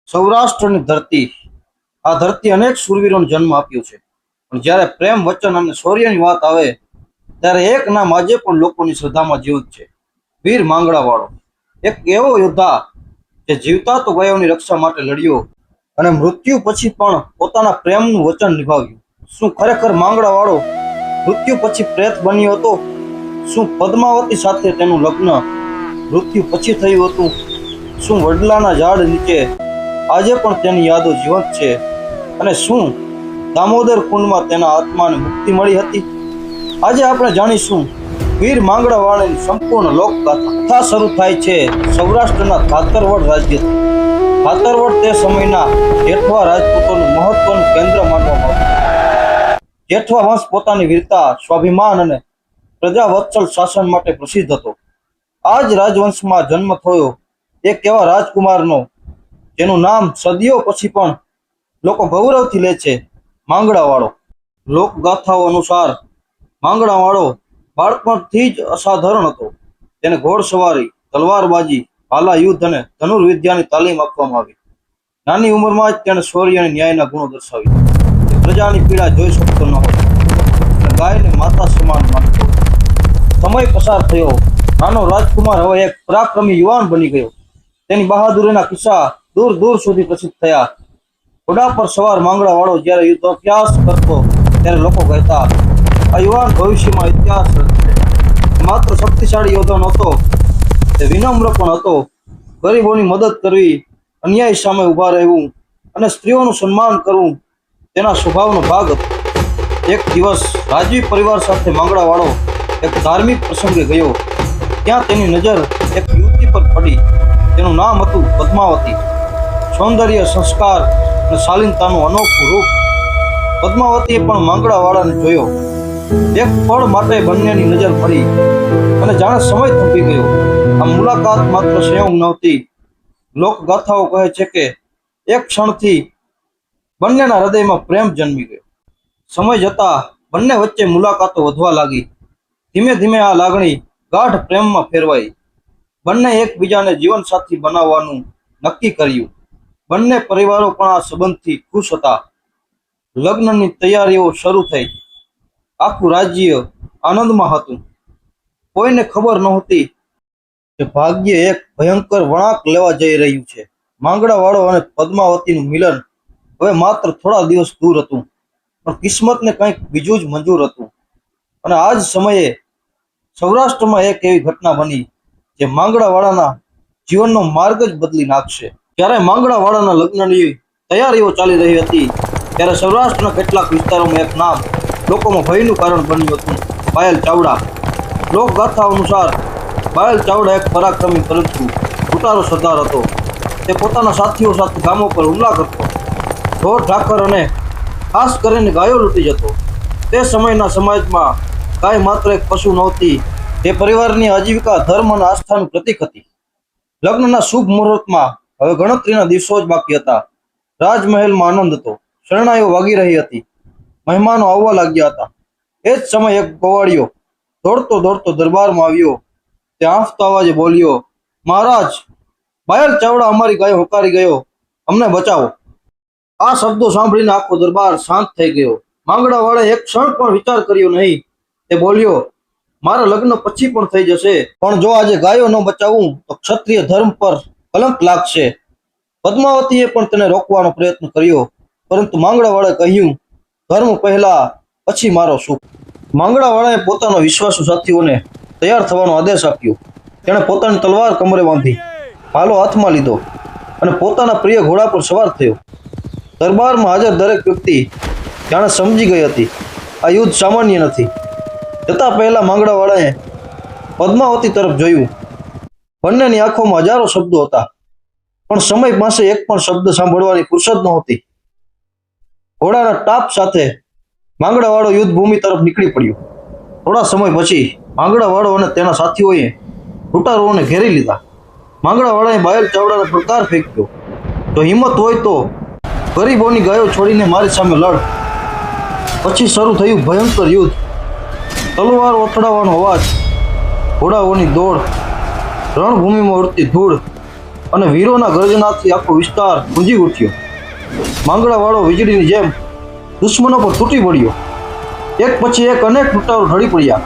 સૌરાષ્ટ્રની ધરતી આ ધરતી અનેક શૂરવીરોને જન્મ આપ્યો છે. પણ જ્યારે પ્રેમ, વચન અને શૌર્યની વાત આવે ત્યારે એક નામ આજે પણ લોકોની શ્રદ્ધામાં જીવંત છે: વીર માંગડાવાળો. એક એવો યોદ્ધા જે જીવતા તો ગયોની રક્ષા માટે લડ્યો અને મૃત્યુ પછી પણ પોતાના પ્રેમનું વચન નિભાવ્યું. શું ખરેખર માંગડાવાળો મૃત્યુ પછી પ્રેત બન્યો હતો? શું પદ્માવતી સાથે તેનું લગ્ન મૃત્યુ પછી થયું હતું? શું વડલાના ઝાડ નીચે આજે પણ તેની યાદો જીવંત છે? અને શું દામોદર કુંડમાં તેના આત્માને મુક્તિ મળી હતી? આજે આપણે જાણીશું વીર માંગડાવાળાની સંપૂર્ણ લોકગાથા. કથા શરૂ થાય છે સૌરાષ્ટ્રના ધાતરવડ રાજ્યથી. ધાતરવડ તે સમયના જેઠવા રાજપૂતોનું મહત્વનું કેન્દ્ર માનવામાં આવતું. જેઠવા વંશ પોતાની વીરતા, સ્વાભિમાન અને પ્રજાવત્સલ શાસન માટે પ્રસિદ્ધ હતો. આ જ રાજવંશમાં જન્મ થયો એક એવા રાજકુમારનો જેનું નામ સદીઓ પછી પણ લોકો ગૌરવથી લે છે: માંગડાવાળો. લોકગાથાઓ અનુસાર માંગડાવાળો બાળપણથી જ અસાધારણ હતો. તેને ઘોડસવારી, તલવારબાજી, ભાલા યુદ્ધ અને ધનુર્વિદ્યાની તાલીમ આપવામાં આવી. નાની ઉંમરમાં જ તેણે શૌર્ય અને ન્યાયના ગુણો દર્શાવ્યા. તે પ્રજાની પીડા જોઈ શકતો ન હતો અને ગાયને માતા સમાન માનતો હતો. સમય પસાર થયો. નાનો રાજકુમાર હવે એક પરાક્રમી યુવાન બની ગયો. તેની બહાદુરીના કિસ્સા દૂર દૂર સુધી પ્રસિદ્ધ થયા. ઘોડા પર સવાર માંગડાવાળો જ્યારે યુદ્ધ અભ્યાસ કરતો ત્યારે લોકો કહેતા, આ યુવાન ભવિષ્યમાં ઇતિહાસ રચશે. માત્ર શક્તિશાળી યોદ્ધા નહોતો, તે વિનમ્ર પણ હતો. ગરીબોની મદદ કરવી, અન્યાય સામે ઊભા રહેવું અને સ્ત્રીઓનું સન્માન કરવું તેના સ્વભાવનો ભાગ હતો. એક દિવસ રાજવી પરિવાર સાથે માંગડાવાળો એક ધાર્મિક પ્રસંગે ગયો. ત્યાં તેની નજર એક યુવતી પર પડી. તેનું નામ હતું પદ્માવતી. સૌંદર્ય, સંસ્કાર અને શાલીનતાનું અનોખું રૂપ. પદ્માવતીએ પણ માંગડાવાળાને જોયો. એક પળ માટે બંનેની નજર પડી અને જાણે સમય થંભી ગયો. આ મુલાકાત માત્ર સંયોગ નહોતી. લોકગાથાઓ કહે છે કે એક ક્ષણથી બંનેના હૃદયમાં પ્રેમ જન્મી ગયો. સમય જતા બંને વચ્ચે મુલાકાતો વધવા લાગી. ધીમે ધીમે આ લાગણી ગાઢ પ્રેમમાં ફેરવાઈ. બંને એકબીજાને જીવનસાથી બનાવવાનું નક્કી કર્યું. બંને પરિવારો પણ આ સંબંધથી ખુશ હતા. લગ્નની તૈયારીઓ શરૂ થઈ. આખું રાજ્ય આનંદમાં હતું. કોઈને ખબર નહોતી કે ભાગ્ય એક ભયંકર વળાંક લેવા જઈ રહ્યું છે. માંગડાવાળો અને પદ્માવતીનું મિલન હવે માત્ર થોડા દિવસ દૂર હતું, પણ કિસ્મતને કંઈક બીજું જ મંજૂર હતું. અને આ જ સમયે સૌરાષ્ટ્રમાં એક એવી ઘટના બની જે માંગડાવાળાના જીવનનો માર્ગ જ બદલી નાખશે. જ્યારે માંગડાવાળાના લગ્નની તૈયારીઓ ચાલી રહી હતી ત્યારે સૌરાષ્ટ્રના કેટલાક વિસ્તારોમાં એક નામ લોકોમાં ભયનું કારણ બન્યું હતું: બાયલ ચાવડા. લોકગાથા અનુસાર બાયલ ચાવડા એક પરાક્રમી પરંતુ લૂંટારો સરદાર હતો. તે પોતાના સાથીઓ સાથે ગામો પર હુમલા કરતો, ઢોર ઢાકર અને ખાસ કરીને ગાયો લૂંટી જતો. તે સમયના સમાજમાં ગાય માત્ર એક પશુ નહોતી, તે પરિવારની આજીવિકા, ધર્મ અને આસ્થાનું પ્રતીક હતી. લગ્નના શુભ મુહૂર્તમાં હવે ગણતરીના દિવસો જ બાકી હતા. રાજમહેલમાં આનંદ હતો. શરણાઈઓ વાગી રહી હતી. મહેમાનો આવવા લાગ્યા હતા. એ જ સમયે એક ગોવાળિયો દોડતો દોડતો દરબારમાં આવ્યો. તે આંફતા અવાજે બોલ્યો, મહારાજ, બાયલ ચાવડા અમારી ગાયો હકારી ગયો, અમને બચાવો. આ શબ્દો સાંભળીને આખો દરબાર શાંત થઈ ગયો. માંગડાવાળાએ એક ક્ષણ પણ વિચાર કર્યો નહીં. તે બોલ્યો, મારા લગ્ન પછી પણ થઈ જશે, પણ જો આજે ગાયો ન બચાવું તો ક્ષત્રિય ધર્મ પર કલંક લાગશે. પદ્માવતીએ પણ તેને રોકવાનો પ્રયત્ન કર્યો, પરંતુ માંગડાવાળાએ કહ્યું, ધર્મ પહેલા, પછી મારો સુખ. માંગડાવાળાએ પોતાના વિશ્વાસુ સાથીઓને તૈયાર થવાનો આદેશ આપ્યો. તેણે પોતાની તલવાર કમરે બાંધી, ભાલો હાથમાં લીધો અને પોતાના પ્રિય ઘોડા પર સવાર થયો. દરબારમાં હાજર દરેક વ્યક્તિ જાણે સમજી ગઈ હતી આ યુદ્ધ સામાન્ય નથી. જતા પહેલા માંગડાવાળાએ પદ્માવતી તરફ જોયું. બંનેની આંખોમાં હજારો શબ્દો હતા, પણ સમય પાસે એક પણ શબ્દ સાંભળવાની ફુરસદ નહોતી. ઘોડાના ટાપ સાથે માંગડાવાળો યુદ્ધ ભૂમિ તરફ નીકળી પડ્યો. થોડા સમય પછી માંગડાવાળો અને તેના સાથીઓએ લૂંટારુઓને ઘેરી લીધા. માંગડાવાળાએ બાયલ ચાવડાને પડકાર ફેંક્યો, જો હિંમત હોય તો ગરીબોની ગાયો છોડીને મારી સામે લડ. પછી શરૂ થયું ભયંકર યુદ્ધ. તલવાર અથડાવાનો અવાજ, ઘોડાઓની દોડ, રણભૂમિમાં ઉડતી ધૂળ અને વીરોના ગર્જનાથી આખો વિસ્તાર ગુંજી ઉઠ્યો. માંગડાવાળો વીજળીની જેમ દુશ્મનો પર તૂટી પડ્યો. એક પછી એક અનેક લૂંટારો ઢળી પડ્યા.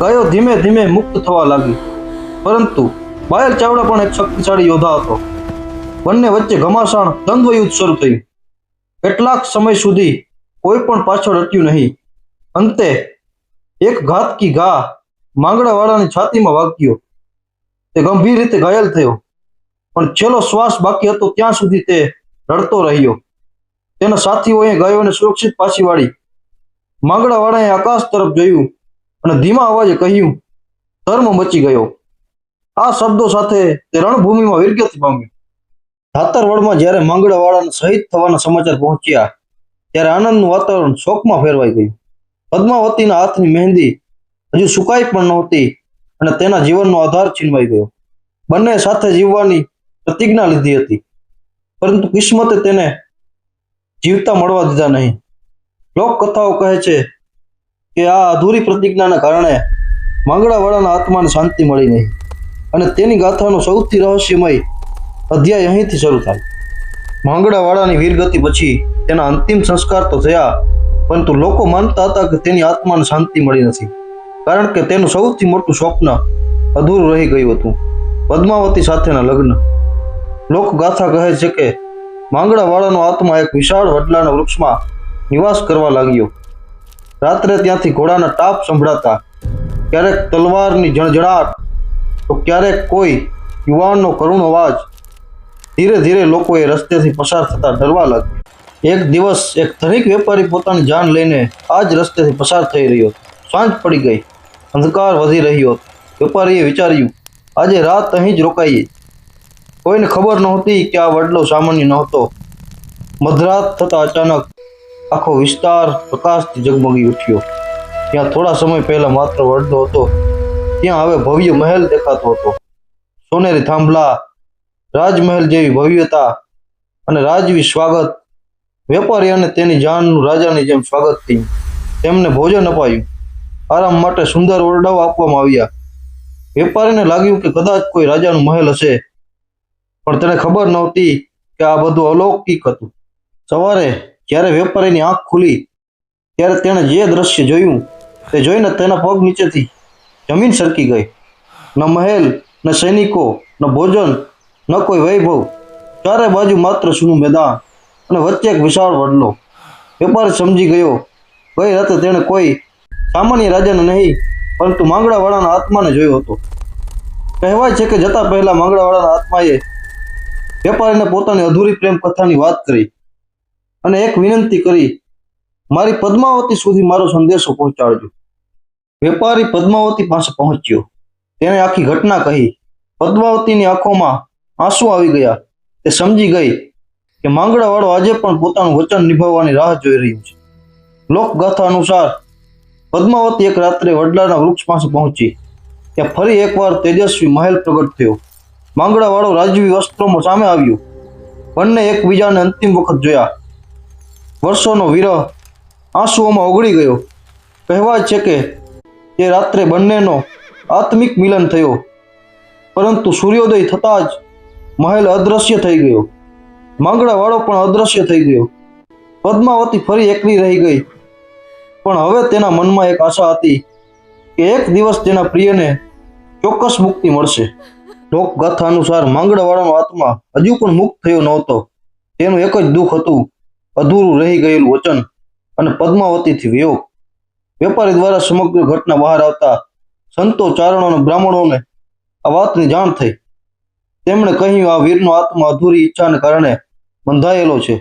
ગાયો ધીમે ધીમે મુક્ત થવા લાગી. પરંતુ બાયલ ચાવડા પણ એક શક્તિશાળી યોદ્ધા હતો. બંને વચ્ચે ઘમાસાણ દ્વંદ્વ યુદ્ધ શરૂ થયું. કેટલાક સમય સુધી કોઈ પણ પાછળ હટ્યું નહીં. અંતે એક ઘાતકી ઘા માંગડાવાળાની છાતીમાં વાગ્યો. તે ગંભીર રીતે ઘાયલ થયો, પણ છેલ્લો શ્વાસ બાકી હતો ત્યાં સુધી તે રડતો રહ્યો. તેના સાથીઓએ ગાયોને સુરક્ષિત પાછી વાળી. માંગડાવાળાએ આકાશ તરફ જોયું અને ધીમા અવાજે કહ્યું, ધર્મ બચી ગયો. આ શબ્દો સાથે તે રણભૂમિમાં વીરગતિ પામ્યો. ધાતરવડમાં જ્યારે માંગડાવાળાને શહીદ થવાના સમાચાર પહોંચ્યા, ત્યારે આનંદનું વાતાવરણ શોકમાં ફેરવાઈ ગયું. પદ્માવતીના હાથની મહેંદી હજુ સુકાઈ પણ નહોતી અને તેના જીવનનો આધાર છીનવાઈ ગયો. બંને સાથે જીવવાની પ્રતિજ્ઞા લીધી હતી, પરંતુ કિસ્મતે તેને જીવતા મળવા દીધા નહીં. લોકકથાઓ કહે છે કે આ અધૂરી પ્રતિજ્ઞાના કારણે માંગડાવાળાના આત્માને શાંતિ મળી નહીં અને તેની ગાથાનો સૌથી રહસ્યમય અધ્યાય અહીંથી શરૂ થાય. માંગડાવાળાની વીરગતિ પછી તેના અંતિમ સંસ્કાર તો થયા, પરંતુ લોકો માનતા હતા કે તેની આત્માને શાંતિ મળી નથી, કારણ કે તેનું સૌથી મોટું સ્વપ્ન અધૂરું રહી ગયું હતું, પદ્માવતી સાથેના લગ્ન. લોકગાથા કહે છે કે માંગડાવાળાનો આત્મા એક વિશાળ વડલાના વૃક્ષમાં નિવાસ કરવા લાગ્યો. રાત્રે ત્યાંથી ઘોડાના ટાપ સંભળાતા, ક્યારેક તલવારની જણજણાટ, તો ક્યારેક કોઈ યુવાનનો કરુણ અવાજ. ધીરે ધીરે લોકો એ રસ્તેથી પસાર થતા ડરવા લાગ્યા. એક દિવસ એક ધનિક વેપારી પોતાની જાન લઈને આ જ રસ્તેથી પસાર થઈ રહ્યો હતો. સાંજ પડી ગઈ, અંધકાર વધી રહ્યો હતો. વેપારીએ વિચાર્યું, આજે રાત અહીં જ રોકાઈએ. કોઈને ખબર નહોતી કે આ વડલો સામાન્ય નહોતો. મધરાત થતા અચાનક આખો વિસ્તાર પ્રકાશથી ઝગમગી ઉઠ્યો. ત્યાં થોડા સમય પહેલા માત્ર વડલો હતો, ત્યાં હવે ભવ્ય મહેલ દેખાતો હતો. સોનેરી થાંભલા, રાજમહેલ જેવી ભવ્યતા અને રાજવી સ્વાગત. વેપારી અને તેની જાનનું રાજાની જેમ સ્વાગત થયું. તેમને ભોજન અપાયું. આરામ માટે સુંદર ઓરડાઓ આપવામાં આવ્યા. વેપારીને લાગ્યું કે કદાચ કોઈ રાજાનું મહેલ હશે, પણ તેને ખબર નહોતી કે આ બધું અલૌકિક હતું. સવારે જ્યારે વેપારીની આંખ ખુલી, ત્યારે તેણે જે દ્રશ્ય જોયું તે જોઈને તેના પગ નીચેથી જમીન સરકી ગઈ. ન મહેલ, ન સૈનિકો, ન ભોજન, ન કોઈ વૈભવ. ચારે બાજુ માત્ર સૂનું મેદાન અને વચ્ચે એક વિશાળ વડલો. વેપારી સમજી ગયો, ગઈ રાતે તેણે કોઈ સામાન્ય રાજાને નહીં, પરંતુ માંગડાવાળાના આત્માને જોયો હતો. કહેવાય છે કે જતા પહેલા માંગડાવાળાના આત્માએ વેપારીને પોતાની અધૂરી પ્રેમ કથાની વાત કરી અને એક વિનંતી કરી, મારી પદ્માવતી સુધી મારો સંદેશો પહોંચાડજો. વેપારી પદ્માવતી પાસે પહોંચ્યો. તેણે આખી ઘટના કહી. પદ્માવતીની આંખોમાં આંસુ આવી ગયા. તે સમજી ગઈ કે માંગડાવાળો આજે પણ પોતાનું વચન નિભાવવાની રાહ જોઈ રહ્યું છે. લોકગાથા અનુસાર પદ્માવતી એક રાત્રે વડલાના વૃક્ષ પાસે પહોંચી. ત્યાં ફરી એકવાર તેજસ્વી મહેલ પ્રગટ થયો. માંગડાવાળો રાજવી વસ્ત્રોમાં સામે આવ્યો. બંને એકબીજાને અંતિમ વખત જોયા. વર્ષોનો વિરહ આંસુઓમાં ઓગળી ગયો. કહેવાય છે કે તે રાત્રે બંનેનો આત્મિક મિલન થયો, પરંતુ સૂર્યોદય થતાં જ મહેલ અદ્રશ્ય થઈ ગયો. માંગડાવાળો પણ અદ્રશ્ય થઈ ગયો. પદ્માવતી ફરી એકલી રહી ગઈ, પણ હવે તેના મનમાં એક આશા હતી કે એક દિવસ તેના પ્રિયને ચોક્કસ મુક્તિ મળશે. લોકગાથા અનુસાર માંગડાવાળાનો આત્મા હજુ પણ મુક્ત થયો નહોતો. તેનું એક જ દુઃખ હતું, અધૂરું રહી ગયેલું વચન અને પદ્માવતીથી વિયોગ. વેપારી દ્વારા સમગ્ર ઘટના બહાર આવતા સંતો, ચારણો અને બ્રાહ્મણોને આ વાતની જાણ થઈ. તેમણે કહ્યું, આ વીરનો આત્મા અધૂરી ઈચ્છાને કારણે બંધાયેલો છે.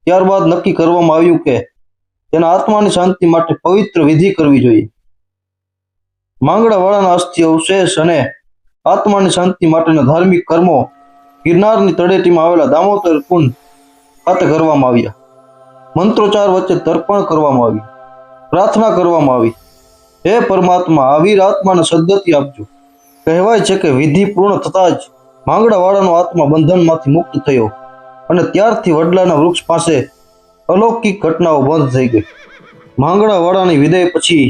ત્યારબાદ નક્કી કરવામાં આવ્યું કે તેના આત્માની શાંતિ માટે પવિત્ર વિધિ કરવી જોઈએ. માંગડાવાળાના અસ્થિ અવશેષ અને આત્માની શાંતિ માટેના ધાર્મિક કર્મો ગિરનારની તળેટીમાં આવેલા દામોદર કુંડ ખાતે કરવામાં આવ્યા. મંત્રોચ્ચાર વચ્ચે તર્પણ કરવામાં આવ્યું. પ્રાર્થના કરવામાં આવી, હે પરમાત્મા, આ વીર આત્માને સદગતિ આપજો. કહેવાય છે કે વિધિ પૂર્ણ થતાં જ માંગડાવાળાનો આત્મા બંધનમાંથી મુક્ત થયો અને ત્યારથી વડલાના વૃક્ષ પાસે અલૌકિક ઘટનાઓ બંધ થઈ ગઈ. માંગડાવાળાની વિદાય પછી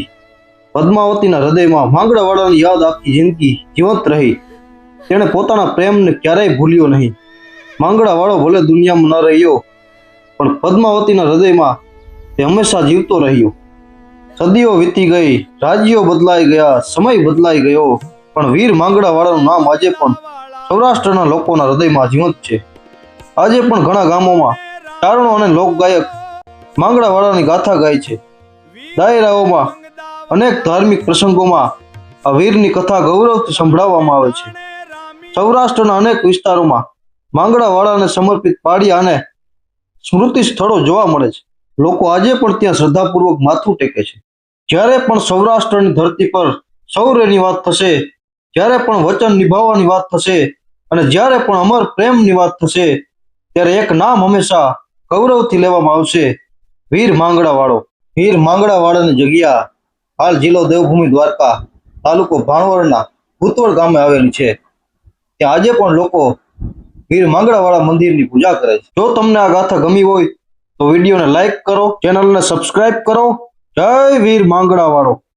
પદ્માવતીના હૃદયમાં માંગડાવાળાની યાદ આખી જિંદગી જીવંત રહી. તેણે પોતાના પ્રેમને ક્યારેય ભૂલ્યો નહીં. માંગડા વાળો ભલે દુનિયામાં ન રહ્યો, પણ પદ્માવતીના હૃદયમાં તે હંમેશા જીવતો રહ્યો. સદીઓ વીતી ગઈ, રાજ્યો બદલાઈ ગયા, સમય બદલાઈ ગયો, પણ વીર માંગડા વાળાનું નામ આજે પણ સૌરાષ્ટ્રના લોકોના હૃદયમાં જીવંત છે. આજે પણ ઘણા ગામોમાં ચારણો અને લોકગાયક માંગડા વાળાની ગાથા ગાય છે. દાયરાઓમાં અનેક ધાર્મિક પ્રસંગોમાં આ વીરની કથા ગૌરવથી સંભળાવવામાં આવે છે. સૌરાષ્ટ્રના અનેક વિસ્તારોમાં માંગડા વાળાને સમર્પિત પાળિયા અને સ્મૃતિ સ્થળો જોવા મળે છે. લોકો આજે પણ ત્યાં શ્રદ્ધાપૂર્વક માથું ટેકે છે. જ્યારે પણ સૌરાષ્ટ્રની ધરતી પર શૌર્યની વાત થશે, જ્યારે પણ વચન નિભાવવાની વાત થશે અને જ્યારે પણ અમર પ્રેમની વાત થશે, ત્યારે એક નામ હંમેશા ગૌરવથી લેવામાં આવશે: વીર માંગડા વાળો. વીર માંગડા વાળાની જગ્યા હાલ જિલ્લો દેવભૂમિ દ્વારકા, તાલુકો ભાણવડના ભૂતવડ ગામે આવેલી છે. ત્યાં આજે પણ લોકો વીર માંગડા વાળા મંદિરની પૂજા કરે છે. જો તમને આ ગાથા ગમી હોય તો વિડીયોને લાઈક કરો, ચેનલને સબસ્ક્રાઇબ કરો. જય વીર માંગડા વાળો.